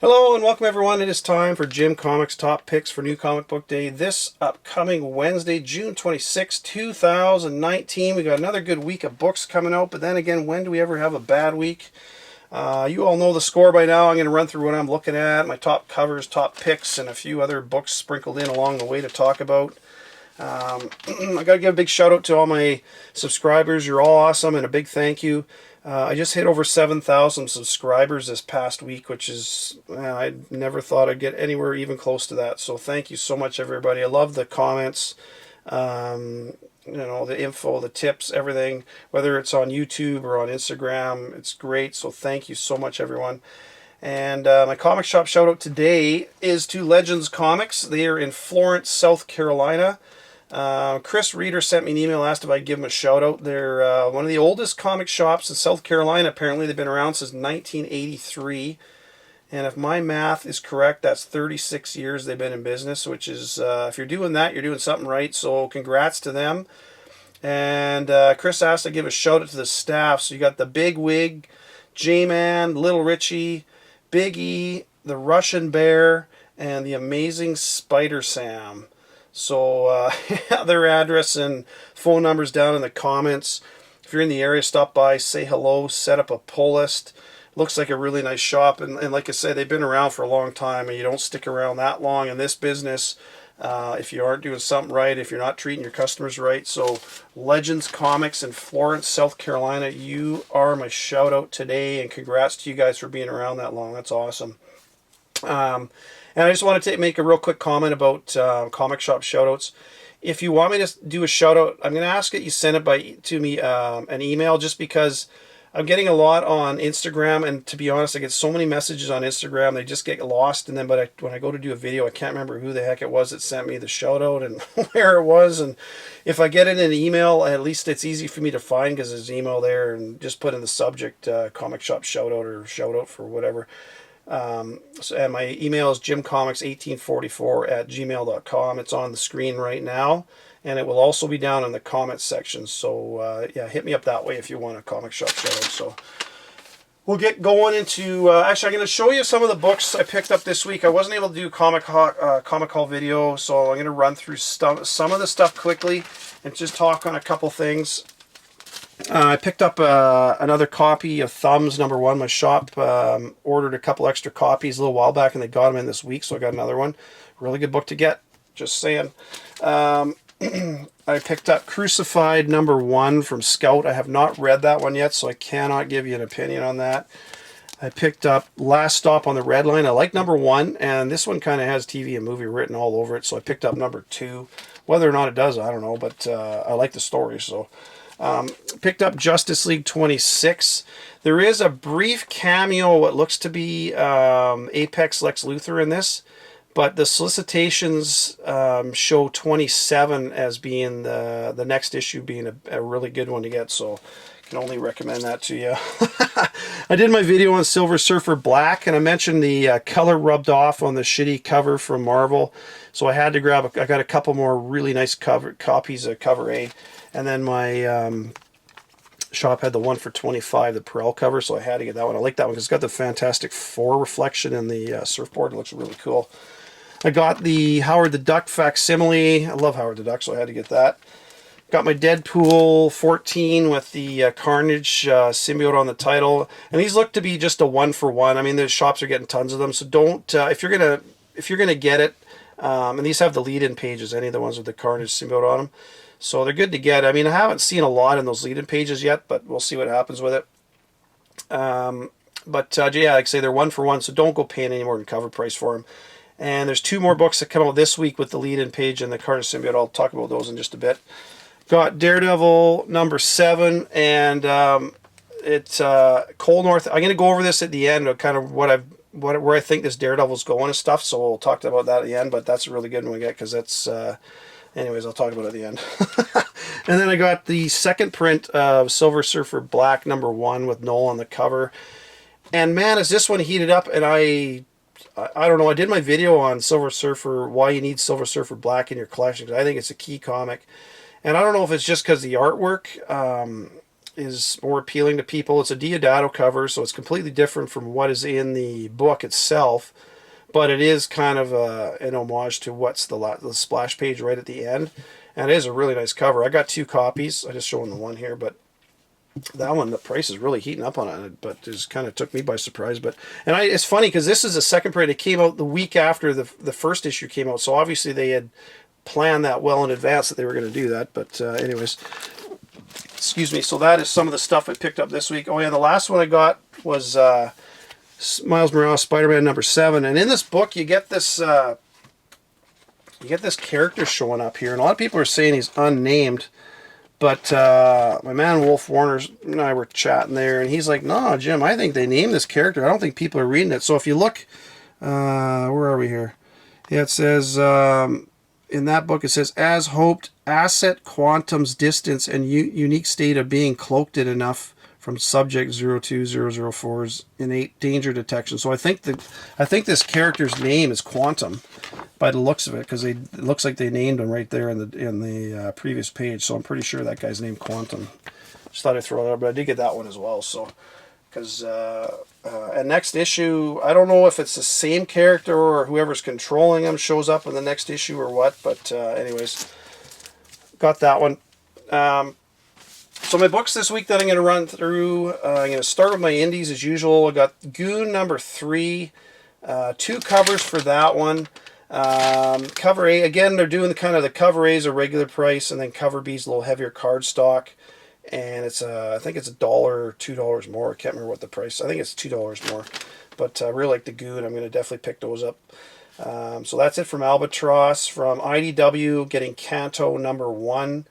Hello and welcome everyone. It is time for Jim Comics Top Picks for New Comic Book Day this upcoming Wednesday, June 26, 2019. We got another good week of books coming out, but then again, when do we ever have a bad week? You all know the score by now. I'm going to run through what I'm looking at, my top covers, top picks, and a few other books sprinkled in along the way to talk about. I got to give a big shout out to all my subscribers. You're all awesome, and a big thank you. I just hit over 7,000 subscribers this past week, which is, I never thought I'd get anywhere even close to that. So thank you so much, everybody. I love the comments, the info, the tips, everything, whether it's on YouTube or on Instagram. It's great. So thank you so much, everyone. And my comic shop shout out today is to Legends Comics. They are in Florence, South Carolina. Chris Reeder sent me an email, asked if I'd give him a shout out. They're one of the oldest comic shops in South Carolina. Apparently they've been around since 1983, and if my math is correct, that's 36 years they've been in business, which is, if you're doing that, you're doing something right. So congrats to them. And Chris asked to give a shout out to the staff. So you got the Big Wig, J-Man, Little Richie, Big E, the Russian Bear, and the Amazing Spider Sam. So their address and phone numbers down in the comments. If you're in the area, stop by, say hello, set up a pull list. Looks like a really nice shop, and like I said, they've been around for a long time, and you don't stick around that long in this business if you aren't doing something right, if you're not treating your customers right. So Legends Comics in Florence, South Carolina, you are my shout out today, and congrats to you guys for being around that long. That's awesome. And I just wanted to make a real quick comment about comic shop shoutouts. If you want me to do a shout out, I'm going to ask that you send it to me an email, just because I'm getting a lot on Instagram, and to be honest, I get so many messages on Instagram, they just get lost. And then, when I go to do a video, I can't remember who the heck it was that sent me the shout out and where it was. And if I get it in an email, at least it's easy for me to find because there's email there, and just put in the subject comic shop shout out or shout out for whatever. And my email is jimcomics1844@gmail.com. It's on the screen right now, and it will also be down in the comments section. So yeah, hit me up that way if you want a comic shop shout out. So we'll get going into actually, I'm going to show you some of the books I picked up this week. I wasn't able to do comic haul video, so I'm going to run through some of the stuff quickly and just talk on a couple things. I picked up another copy of Thumbs #1. My shop ordered a couple extra copies a little while back, and they got them in this week, so I got another one. Really good book to get, just saying. I picked up Crucified #1 from Scout. I have not read that one yet, so I cannot give you an opinion on that. I picked up Last Stop on the Red Line. I like #1, and this one kind of has TV and movie written all over it, so I picked up #2. Whether or not it does, I don't know, but I like the story, so... picked up Justice League 26. There is a brief cameo, what looks to be Apex Lex Luthor in this, but the solicitations show 27 as being the next issue, being a really good one to get, so I can only recommend that to you. I did my video on Silver Surfer Black, and I mentioned the color rubbed off on the shitty cover from Marvel, so I had to grab, I got a couple more really nice copies of Cover A. And then my shop had the one for 25, the Perel cover, so I had to get that one. I like that one because it's got the Fantastic Four reflection in the surfboard. It looks really cool. I got the Howard the Duck facsimile. I love Howard the Duck, so I had to get that. Got my Deadpool 14 with the Carnage symbiote on the title. And these look to be just a 1-for-1. I mean, the shops are getting tons of them, so don't, if you're gonna get it, and these have the lead-in pages, any of the ones with the Carnage symbiote on them. So they're good to get. I mean, I haven't seen a lot in those lead-in pages yet, but we'll see what happens with it. Yeah, like I say, they're 1-for-1, so don't go paying any more than cover price for them. And there's 2 more books that come out this week with the lead-in page and the Carnage symbiote. I'll talk about those in just a bit. Got Daredevil #7, and it's Cole North. I'm going to go over this at the end, of kind of where I think this Daredevil's going and stuff. So we'll talk about that at the end. But that's a really good one to get, because that's. Anyways, I'll talk about it at the end. And then I got the second print of Silver Surfer Black #1 with Noel on the cover. And man, is this one heated up. And I don't know, I did my video on Silver Surfer, why you need Silver Surfer Black in your collection, because I think it's a key comic. And I don't know if it's just because the artwork, is more appealing to people. It's a Deodato cover, so it's completely different from what is in the book itself, but it is kind of an homage to what's the splash page right at the end, and it is a really nice cover. I got 2 copies. I just showing the one here, but that one, the price is really heating up on it, but it just kind of took me by surprise. But it's funny because this is the second parade. It came out the week after the first issue came out, so obviously they had planned that well in advance that they were going to do that. But anyways, excuse me. So that is some of the stuff I picked up this week. Oh yeah, the last one I got was Miles Morales Spider-Man #7, and in this book you get this character showing up here, and a lot of people are saying he's unnamed. But my man Wolf Warner and I were chatting there, and he's like, "No, Jim, I think they named this character. I don't think people are reading it." So if you look, where are we here? Yeah, it says in that book, it says, "As hoped, asset quantum's distance and unique state of being cloaked it enough from subject 02004's innate danger detection." So I think this character's name is Quantum, by the looks of it, because it looks like they named him right there in the previous page. So I'm pretty sure that guy's named Quantum. Just thought I'd throw it out, but I did get that one as well. So, because and next issue, I don't know if it's the same character or whoever's controlling him shows up in the next issue or what. But anyways, got that one. So my books this week that I'm going to run through, I'm going to start with my indies as usual. I got Goon #3, 2 covers for that one. Cover A, again, they're doing the cover A is a regular price, and then cover B is a little heavier cardstock, and it's I think it's $1 or $2 more. I can't remember what the price. I think it's $2 more, but I really like the Goon. I'm going to definitely pick those up. So that's it from Albatross. From IDW, getting Canto #1.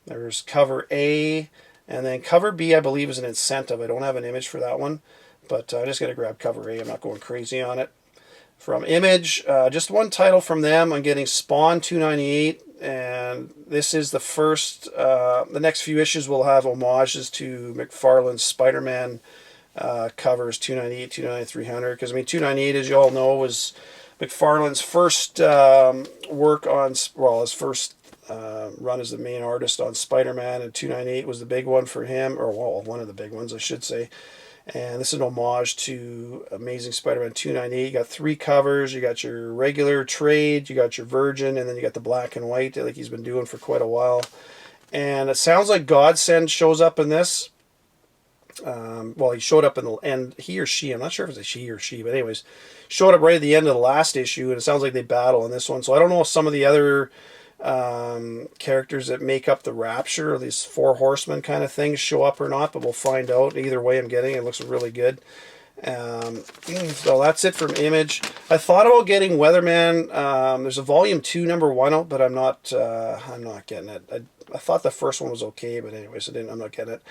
There's cover A, and then cover B, I believe, is an incentive. I don't have an image for that one, but I just got to grab cover A. I'm not going crazy on it. From Image, just one title from them. I'm getting Spawn 298, and this is the first. The next few issues will have homages to McFarlane's Spider-Man covers 298, 298, 300. Because I mean, 298, as you all know, was McFarlane's first work on, well, his first run as the main artist on Spider-Man, and 298 was the big one for him, or well, one of the big ones, I should say. And this is an homage to Amazing Spider-Man 298. You got 3 covers. You got your regular trade, you got your Virgin, and then you got the black and white, like he's been doing for quite a while. And it sounds like Godsend shows up in this. Well, he showed up in the end, he or she, I'm not sure if it's a she or she, but anyways, showed up right at the end of the last issue, and it sounds like they battle in this one. So I don't know if some of the other characters that make up the Rapture, or these 4 horsemen kind of things, show up or not, but we'll find out. Either way, I'm getting it. It looks really good. So that's it from Image. I thought about getting Weatherman. There's a volume 2 #1 out, but I'm not getting it. I thought the first one was okay, but anyways, I'm not getting it.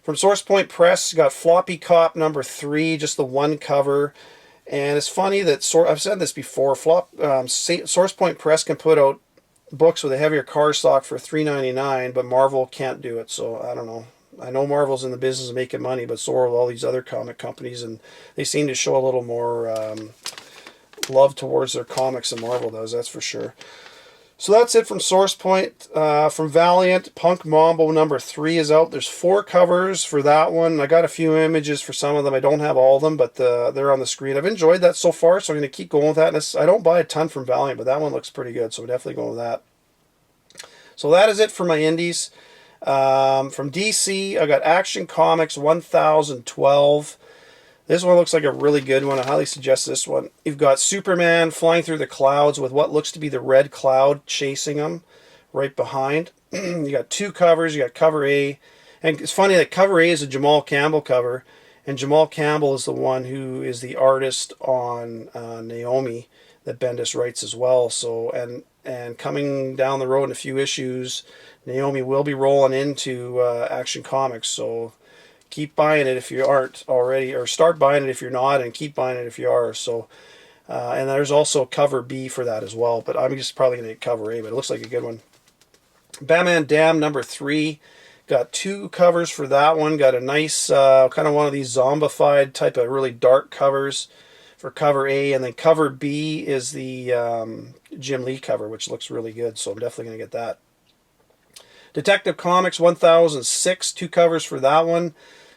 From Source Point Press, got Floppy Cop #3, just the one cover. And it's funny that I've said this before. Source Point Press can put out books with a heavier cardstock for $3.99, but Marvel can't do it. So I don't know. I know Marvel's in the business of making money, but so are all these other comic companies, and they seem to show a little more love towards their comics than Marvel does. That's for sure. So that's it from Source Point. From Valiant, Punk Mambo #3 is out. There's 4 covers for that one. I got a few images for some of them. I don't have all of them, but they're on the screen. I've enjoyed that so far, so I'm going to keep going with that. And I don't buy a ton from Valiant, but that one looks pretty good, so we're definitely going with that. So that is it for my indies. From DC, I got Action Comics 1012. This one looks like a really good one. I highly suggest this one. You've got Superman flying through the clouds with what looks to be the red cloud chasing him right behind. You got 2 covers. You got cover A. And it's funny that cover A is a Jamal Campbell cover. And Jamal Campbell is the one who is the artist on Naomi that Bendis writes as well. So, and coming down the road in a few issues, Naomi will be rolling into Action Comics. So keep buying it if you aren't already, or start buying it if you're not, and keep buying it if you are. So, and there's also cover B for that as well, but I'm just probably going to get cover A, but it looks like a good one. Batman Damned #3, got 2 covers for that one. Got a nice kind of one of these zombified type of really dark covers for cover A, and then cover B is the Jim Lee cover, which looks really good, so I'm definitely going to get that. Detective Comics 1006, 2 covers for that one.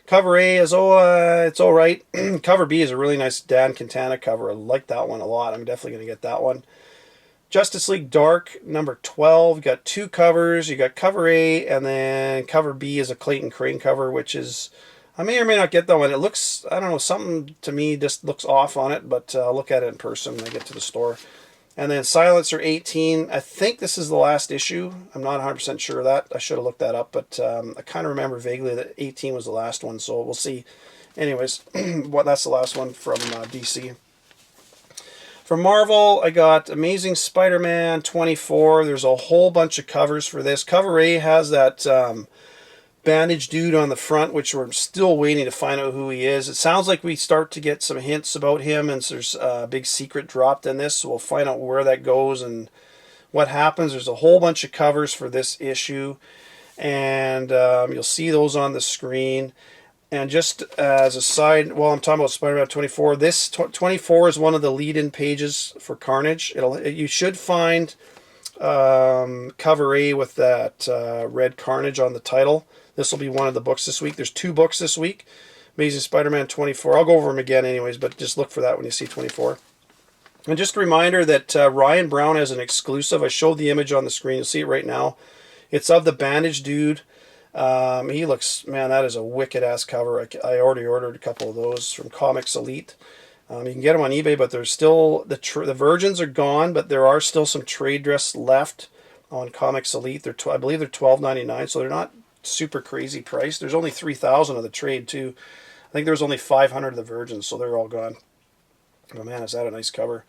Cover A is, it's all right. Cover B is a really nice Dan Quintana cover. I like that one a lot. I'm definitely going to get that one. Justice League Dark, number 12. You got 2 covers. You got cover A, and then cover B is a Clayton Crane cover, which is, I may or may not get that one. It looks, I don't know, something to me just looks off on it, but I'll look at it in person when I get to the store. And then Silencer 18. I think this is the last issue. I'm not 100% sure of that. I should have looked that up, but I kind of remember vaguely that 18 was the last one, so we'll see. Anyways, that's the last one from DC. From Marvel, I got Amazing Spider-Man 24. There's a whole bunch of covers for this. Cover A has that bandage dude on the front, which we're still waiting to find out who he is. It sounds like we start to get some hints about him, and there's a big secret dropped in this, so we'll find out where that goes and what happens. There's a whole bunch of covers for this issue, and you'll see those on the screen. And just as a side, while I'm talking about Spider-Man 24, this 24 is one of the lead-in pages for Carnage. You should find cover A with that red Carnage on the title. This will be one of the books this week. There's 2 books this week. Amazing Spider-Man 24. I'll go over them again anyways, but just look for that when you see 24. And just a reminder that Ryan Brown has an exclusive. I showed the image on the screen. You'll see it right now. It's of the bandage dude. He looks, man, that is a wicked-ass cover. I already ordered a couple of those from Comics Elite. You can get them on eBay, but there's still, the Virgins are gone, but there are still some trade dress left on Comics Elite. I believe they're $12.99, so they're not super crazy price. There's only 3,000 of the trade, too. I think there was only 500 of the Virgins, so they're all gone. Oh, man, is that a nice cover.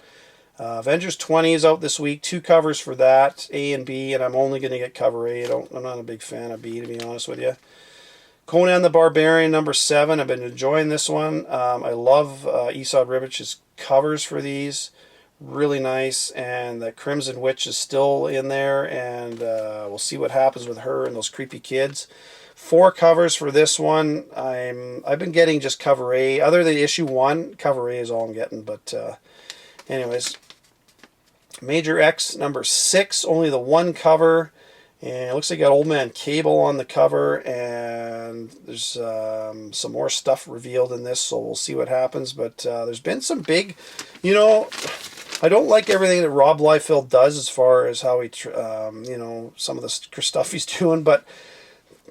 Avengers 20 is out this week. 2 covers for that, A and B, and I'm only going to get cover A. I'm not a big fan of B, to be honest with you. Conan the Barbarian, number 7. I've been enjoying this one. I love Esau Ribich's covers for these. Really nice. And the Crimson Witch is still in there, and we'll see what happens with her and those creepy kids. 4 covers for this one. I've been getting just cover A. Other than issue 1, cover A is all I'm getting. But anyways, Major X, number 6. Only the 1 cover. And it looks like you got Old Man Cable on the cover, and there's some more stuff revealed in this, so we'll see what happens. But there's been some big, I don't like everything that Rob Liefeld does as far as how he, some of the stuff he's doing, but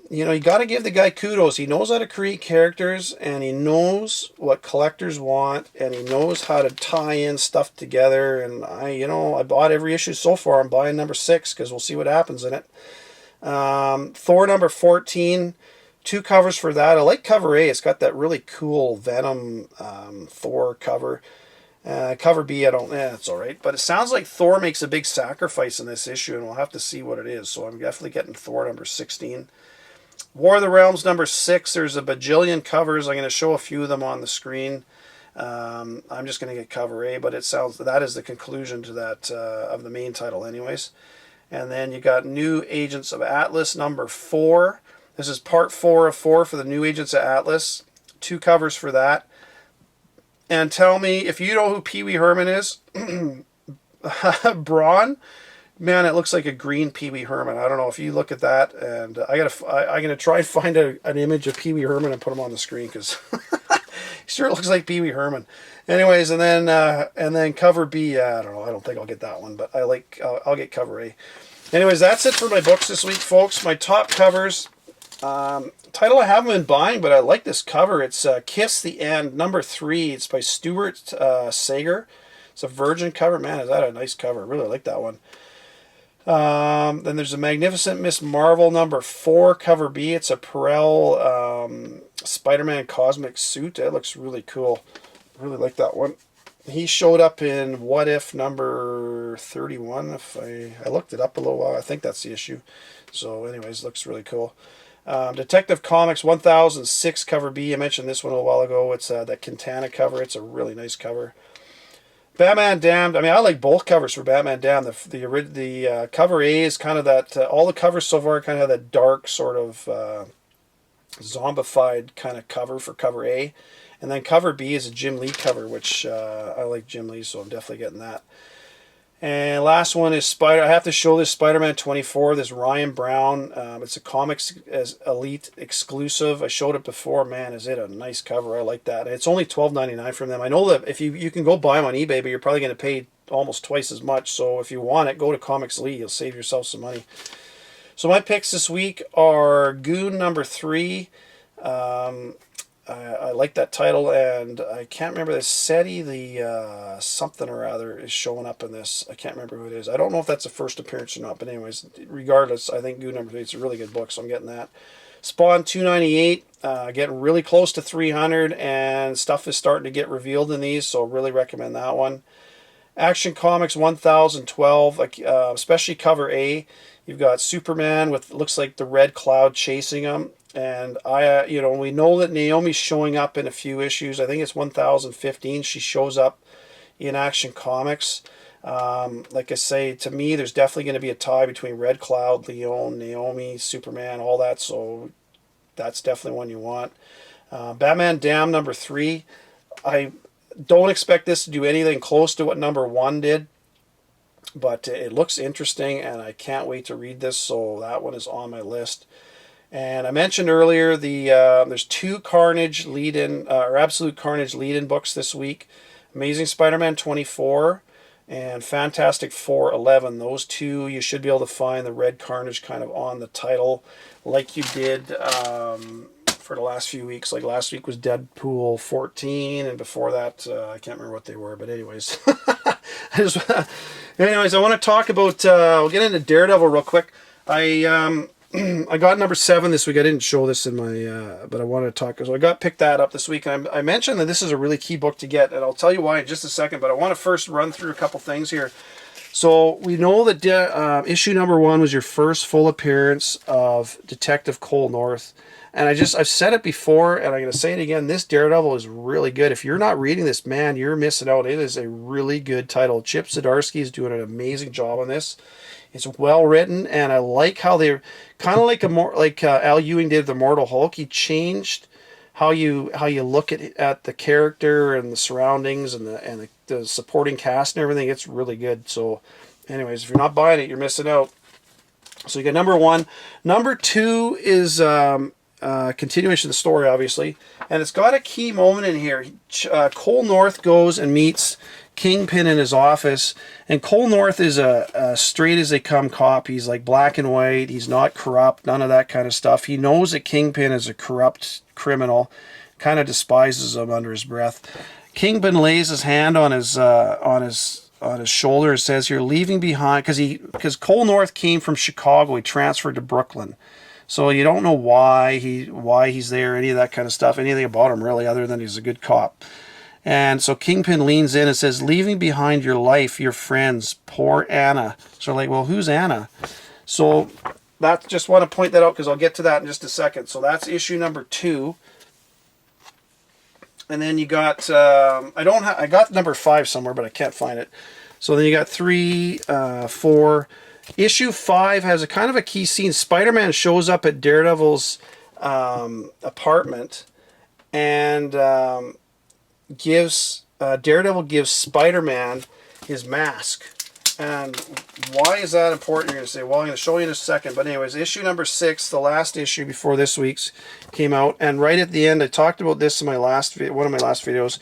you got to give the guy kudos. He knows how to create characters, and he knows what collectors want, and he knows how to tie in stuff together. And I bought every issue so far. I'm buying number 6 because we'll see what happens in it. Thor number 14, 2 covers for that. I like cover A. It's got that really cool Venom Thor cover. Cover B, it's all right. But it sounds like Thor makes a big sacrifice in this issue, and we'll have to see what it is. So I'm definitely getting Thor number 16. War of the Realms number 6. There's a bajillion covers. I'm going to show a few of them on the screen. I'm just going to get cover A, but it sounds that is the conclusion to that of the main title anyways. And then you got New Agents of Atlas number 4. This is part 4 of 4 for the New Agents of Atlas. 2 covers for that. And tell me if you know who Pee Wee Herman is. Braun. Man, it looks like a green Pee Wee Herman. I don't know if you look at that, and I'm gonna try and find an image of Pee Wee Herman and put him on the screen because he sure looks like Pee Wee Herman. Anyways, and then cover B. I don't know. I don't think I'll get that one, but I'll get cover A. Anyways, that's it for my books this week, folks. My top covers. Title I haven't been buying, but I like this cover. It's Kiss the End, number 3. It's by Stuart Sayger. It's a Virgin cover. Man, is that a nice cover? I really like that one. Then there's a Magnificent Miss Marvel number 4, cover B. It's a Perel Spider-Man cosmic suit. That looks really cool. Really like that one. He showed up in What If number 31. If I looked it up a little while. I think that's the issue. So anyways, looks really cool. Detective Comics 1006, cover B. I mentioned this one a little while ago. It's that Quintana cover. It's a really nice cover. Batman Damned. I mean, I like both covers for Batman Damned. The cover A is kind of that. All the covers so far kind of have that dark sort of zombified kind of cover for cover A, and then cover B is a Jim Lee cover, which I like Jim Lee, so I'm definitely getting that. And last one is I have to show this Spider-Man 24, this Ryan Brown. It's a Comics as Elite exclusive. I showed it before. Man, is it a nice cover. I like that. And it's only $12.99 from them. I know that if you can go buy them on eBay, but you're probably going to pay almost twice as much. So if you want it, go to Comics Elite. You'll save yourself some money. So my picks this week are Goon number 3. I like that title, and I can't remember the SETI, the something or other is showing up in this. I can't remember who it is. I don't know if that's a first appearance or not, but anyways, regardless, I think Goon number 3 is a really good book, so I'm getting that. Spawn 298, getting really close to 300, and stuff is starting to get revealed in these, so really recommend that one. Action Comics 1012, especially cover A. You've got Superman with, looks like the red cloud chasing him. And we know that Naomi's showing up in a few issues. I think it's 1015. She shows up in Action Comics. Like I say, to me, there's definitely going to be a tie between Red Cloud, Leon, Naomi, Superman, all that. So that's definitely one you want. Batman Damned number 3. I don't expect this to do anything close to what number 1 did. But it looks interesting, and I can't wait to read this. So that one is on my list. And I mentioned earlier there's 2 Carnage lead-in or Absolute Carnage lead-in books this week. Amazing Spider-Man 24 and Fantastic Four 11. Those 2 you should be able to find the red Carnage kind of on the title, like you did for the last few weeks. Like last week was Deadpool 14, and before that I can't remember what they were. But anyways, I want to talk about. We'll get into Daredevil real quick. I got number 7 this week. I didn't show this in my, but I wanted to talk. So I picked that up this week, and I mentioned that this is a really key book to get, and I'll tell you why in just a second. But I want to first run through a couple things here. So we know that issue number 1 was your first full appearance of Detective Cole North, and I've said it before, and I'm going to say it again. This Daredevil is really good. If you're not reading this, man, you're missing out. It is a really good title. Chip Zdarsky is doing an amazing job on this. It's well written, and I like how they're kind of like Al Ewing did the Immortal Hulk. He changed how you look at the character and the surroundings and the supporting cast and everything. It's really good. So, anyways, if you're not buying it, you're missing out. So you got number 1. Number 2 is continuation of the story, obviously, and it's got a key moment in here. Cole North goes and meets Kingpin in his office, and Cole North is a straight as they come cop. He's like black and white. He's not corrupt, none of that kind of stuff. He knows that Kingpin is a corrupt criminal, kind of despises him under his breath. Kingpin lays his hand on his shoulder and says, "You're leaving behind," because Cole North came from Chicago. He transferred to Brooklyn. So you don't know why he's there, any of that kind of stuff, anything about him really, other than he's a good cop. And so Kingpin leans in and says, "Leaving behind your life, your friends, poor Anna." So like, well, who's Anna? So that, just want to point that out because I'll get to that in just a second. So that's issue number 2. And then you got, I got number 5 somewhere, but I can't find it. So then you got 3, 4. Issue 5 has a kind of a key scene. Spider-Man shows up at Daredevil's apartment, and Daredevil gives Spider-Man his mask. And why is that important? You're going to say, well, I'm going to show you in a second. But anyways, issue number 6, the last issue before this week's, came out. And right at the end, I talked about this in one of my last videos.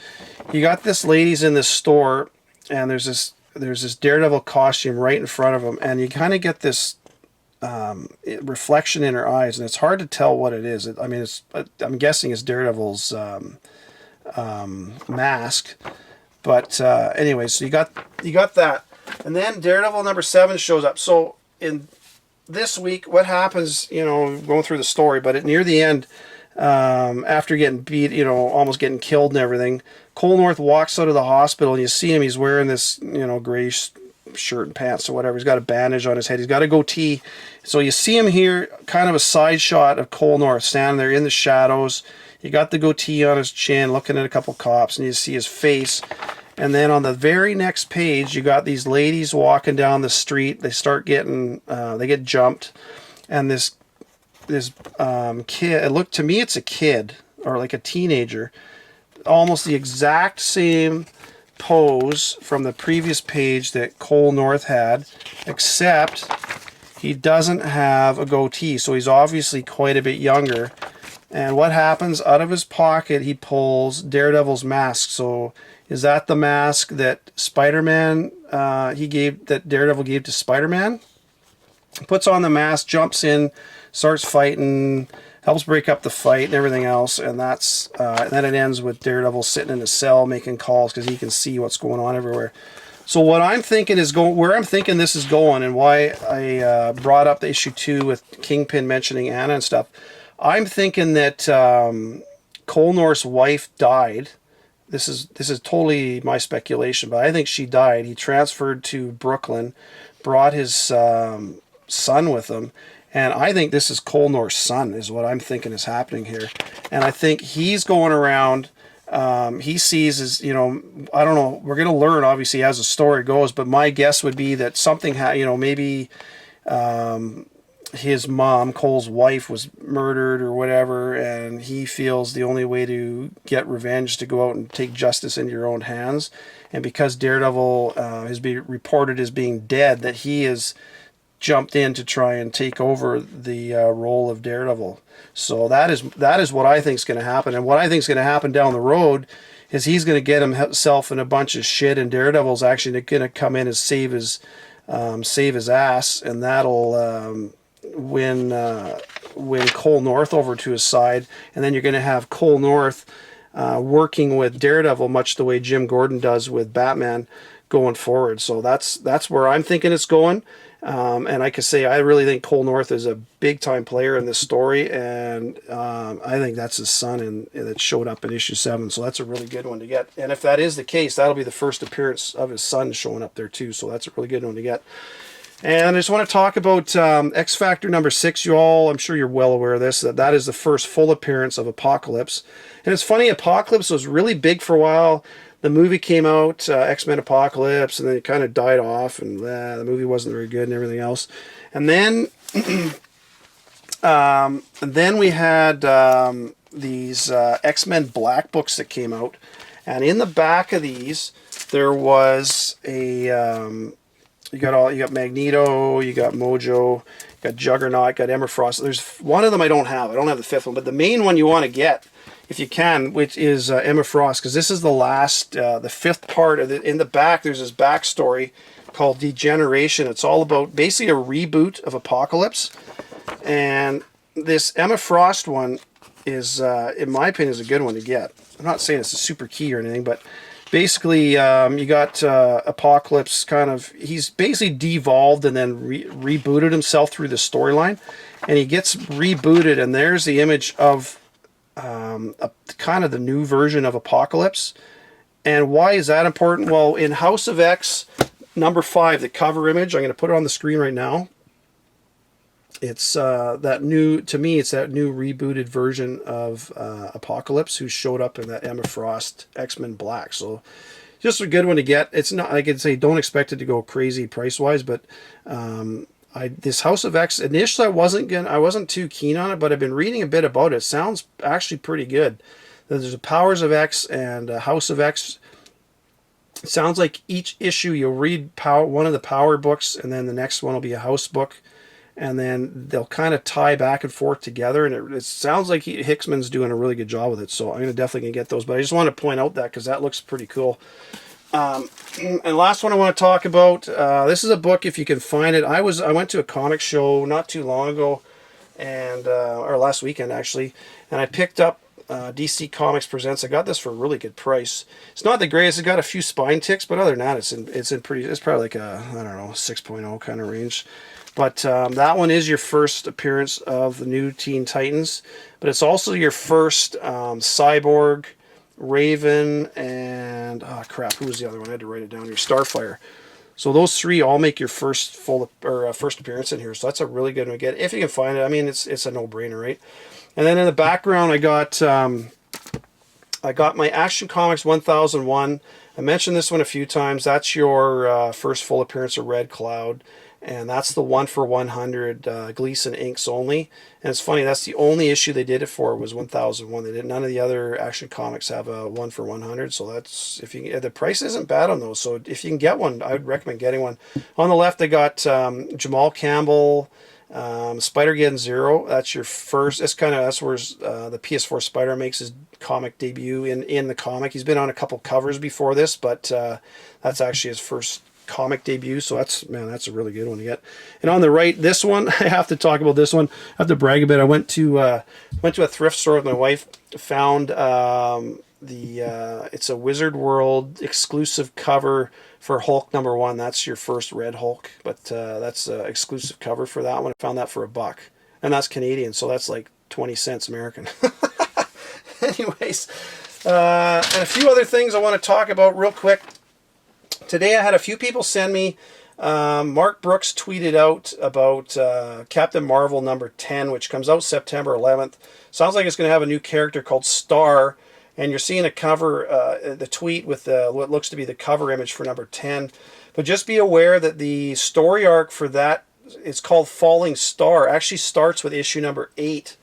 You got this lady's in this store, and there's this Daredevil costume right in front of him. And you kind of get this reflection in her eyes, and it's hard to tell what it is. I'm guessing it's Daredevil's mask. But anyways, so you got that. And then Daredevil number 7 shows up. So in this week, what happens, going through the story, but near the end, after getting beat, almost getting killed and everything, Cole North walks out of the hospital, and you see him, he's wearing this, grayish shirt and pants or whatever. He's got a bandage on his head. He's got a goatee. So you see him here, kind of a side shot of Cole North standing there in the shadows. You got the goatee on his chin, looking at a couple cops, and you see his face. And then on the very next page, you got these ladies walking down the street. They start getting, they get jumped, and this kid. To me, it's a kid or like a teenager, almost the exact same pose from the previous page that Cole North had, except he doesn't have a goatee, so he's obviously quite a bit younger. And what happens? Out of his pocket, he pulls Daredevil's mask. So is that the mask that Spider-Man, that Daredevil gave to Spider-Man? Puts on the mask, jumps in, starts fighting, helps break up the fight and everything else, and then it ends with Daredevil sitting in a cell making calls because he can see what's going on everywhere. So what I'm thinking is where I'm thinking this is going, and why I brought up the issue 2 with Kingpin mentioning Anna and stuff. I'm thinking that Cole North's wife died. This is totally my speculation, but I think she died. He transferred to Brooklyn, brought his son with him. And I think this is Cole North's son, is what I'm thinking is happening here. And I think he's going around, he sees as, I don't know, we're going to learn, obviously, as the story goes, but my guess would be that something, maybe his mom, Cole's wife, was murdered or whatever, and he feels the only way to get revenge is to go out and take justice into your own hands. And because Daredevil has been reported as being dead, that he is jumped in to try and take over the role of Daredevil. So that is what I think is going to happen. And what I think is going to happen down the road is he's going to get himself in a bunch of shit, and Daredevil's actually going to come in and save his ass, and that'll win Cole North over to his side. And then you're going to have Cole North working with Daredevil, much the way Jim Gordon does with Batman going forward. So that's where I'm thinking it's going. And I can say I really think Cole North is a big-time player in this story, and I think that's his son that showed up in issue 7, so that's a really good one to get. And if that is the case, that'll be the first appearance of his son showing up there too, so that's a really good one to get. And I just want to talk about X Factor number 6. You all, I'm sure you're well aware of this, that is the first full appearance of Apocalypse. And it's funny, Apocalypse was really big for a while. The movie came out, X-Men Apocalypse, and then it kind of died off, and the movie wasn't very good and everything else. And then, we had these X-Men Black books that came out, and in the back of these, there was a you got Magneto, you got Mojo, you got Juggernaut, you got Emma Frost. There's one of them I don't have the 5th one, but the main one you want to get, if you can, which is Emma Frost, because this is the last, the 5th part of in the back. There's this backstory called Degeneration. It's all about basically a reboot of Apocalypse, and this Emma Frost one is, in my opinion, is a good one to get. I'm not saying it's a super key or anything, but basically you got Apocalypse he's basically devolved and then rebooted himself through the storyline, and he gets rebooted, and there's the image of kind of the new version of Apocalypse. And why is that important? Well, in House of X number 5, the cover image, I'm going to put it on the screen right now. It's that new rebooted version of Apocalypse, who showed up in that Emma Frost X-Men Black. So just a good one to get. It's not, I could say, don't expect it to go crazy price wise, but this House of X, initially I wasn't too keen on it, but I've been reading a bit about it. It sounds actually pretty good. There's a Powers of X and a House of X. It sounds like each issue you'll read one of the Power books, and then the next one will be a House book, and then they'll kind of tie back and forth together, and it sounds like Hickman's doing a really good job with it, so I'm definitely going to get those. But I just want to point out that because that looks pretty cool. And last one I want to talk about, this is a book, if you can find it. I went to a comic show not too long ago, and or last weekend actually, and I picked up DC Comics Presents. I got this for a really good price. It's not the greatest. It's got a few spine ticks, but other than that, it's probably like a, I don't know, 6.0 kind of range. But that one is your first appearance of the new Teen Titans, but it's also your first Cyborg, Raven, and who was the other one? I had to write it down here. Starfire. So those 3 all make your first first appearance in here. So that's a really good one to get if you can find it. I mean, it's a no-brainer, right? And then in the background, I got my Action Comics 1001. I mentioned this one a few times. That's your first full appearance of Red Cloud. And that's the 1/100 Gleason inks only. And it's funny, that's the only issue they did it for was 1001. They did none of the other Action Comics have a 1/100. So that's, if you, the price isn't bad on those. So if you can get one, I would recommend getting one. On the left, they got Jamal Campbell, Spider-Geddon Zero. That's your first. That's where the PS4 Spider makes his comic debut in the comic. He's been on a couple covers before this, but that's actually his first comic debut. So that's a really good one to get. And on the right, this one, I have to talk about this one. I have to brag a bit. I went to a thrift store with my wife, found it's a Wizard World exclusive cover for Hulk #1. That's your first Red Hulk, but that's an exclusive cover for that one. I found that for $1, and that's Canadian, so that's like 20 cents American. Anyways, and a few other things I want to talk about real quick. Today I had a few people send me, Mark Brooks tweeted out about Captain Marvel #10, which comes out September 11th. Sounds like it's going to have a new character called Star, and you're seeing a cover, the tweet with what looks to be the cover image for #10. But just be aware that the story arc for that, it's called Falling Star, actually starts with issue #8.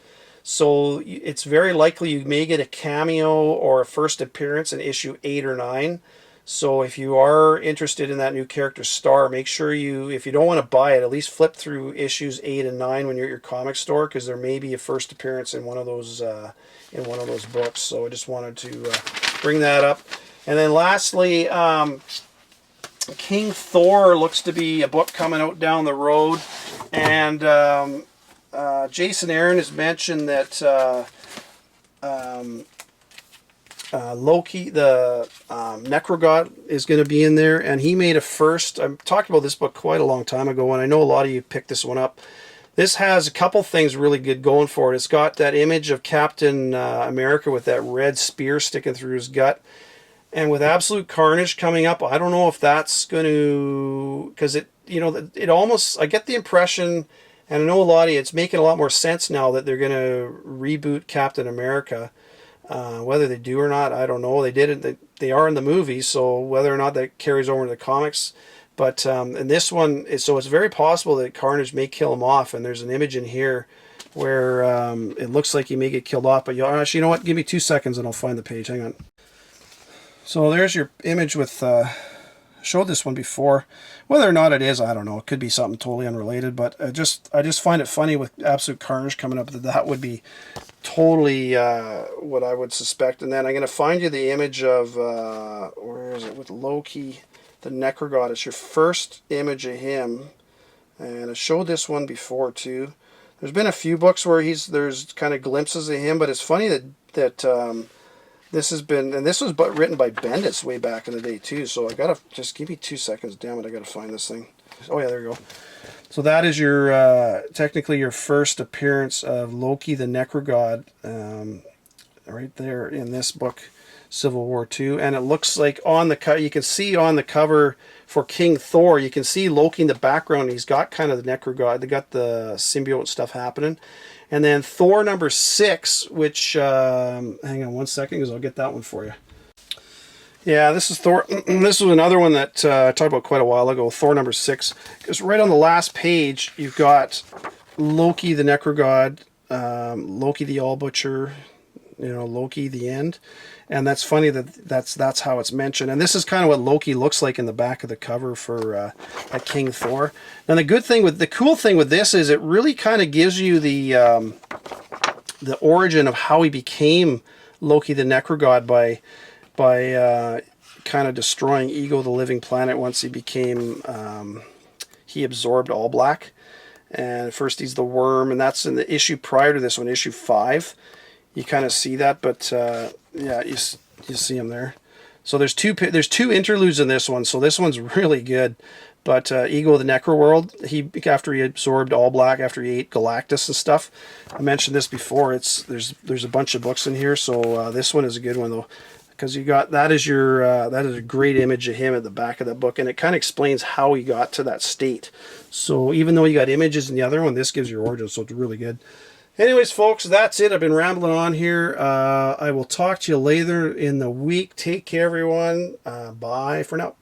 So it's very likely you may get a cameo or a first appearance in issue 8 or 9. So if you are interested in that new character Star, make sure you, if you don't want to buy it, at least flip through issues 8 and 9 when you're at your comic store, because there may be a first appearance in one of those books. So I just wanted to bring that up. And then lastly, King Thor looks to be a book coming out down the road, and Jason Aaron has mentioned that Loki, the Necrogod, is going to be in there, and he made a first. I talked about this book quite a long time ago, and I know a lot of you picked this one up. This has a couple things really good going for it. It's got that image of Captain America with that red spear sticking through his gut, and with Absolute Carnage coming up, I don't know if that's going to, because it almost, I get the impression, and I know a lot of you, it's making a lot more sense now that they're going to reboot Captain America. Whether they do or not, I don't know. They did. They are in the movie, so whether or not that carries over to the comics. But in this one, it's very possible that Carnage may kill him off. And there's an image in here where it looks like he may get killed off. But actually, you know what? Give me 2 seconds and I'll find the page. Hang on. So there's your image with. Showed this one before. Whether or not it is, I don't know. It could be something totally unrelated. But I just find it funny with Absolute Carnage coming up that would be totally what I would suspect. And then I'm going to find you the image of where is it, with Loki, the Necrogod. It's your first image of him, and I showed this one before too. There's been a few books where there's kind of glimpses of him, but it's funny that this has been, and this was written by Bendis way back in the day too. So I gotta, just give me 2 seconds. Damn it, I gotta find this thing. Oh yeah, there you go. So that is your technically your first appearance of Loki the Necrogod, right there in this book, Civil War II. And it looks like on the cover, you can see on the cover for King Thor, you can see Loki in the background. He's got kind of the Necrogod. They got the symbiote stuff happening. And then Thor #6, which, hang on 1 second, because I'll get that one for you. Yeah, this is Thor. This was another one that I talked about quite a while ago, Thor #6. Because right on the last page, you've got Loki the Necrogod, Loki the All Butcher, Loki the End. And that's funny that's how it's mentioned. And this is kind of what Loki looks like in the back of the cover for King Thor. Now the cool thing with this is it really kind of gives you the origin of how he became Loki the Necrogod by kind of destroying Ego the Living Planet once he became he absorbed All Black. And first he's the worm, and that's in the issue prior to this one, issue 5. You kind of see that, but yeah, you see him there. So there's two interludes in this one, so this one's really good. But Ego the Necroworld, after he absorbed All Black, after he ate Galactus and stuff, I mentioned this before. There's a bunch of books in here, so this one is a good one though, because that is a great image of him at the back of that book, and it kind of explains how he got to that state. So even though you got images in the other one, this gives your origin, so it's really good. Anyways, folks, that's it. I've been rambling on here. I will talk to you later in the week. Take care, everyone. Bye for now.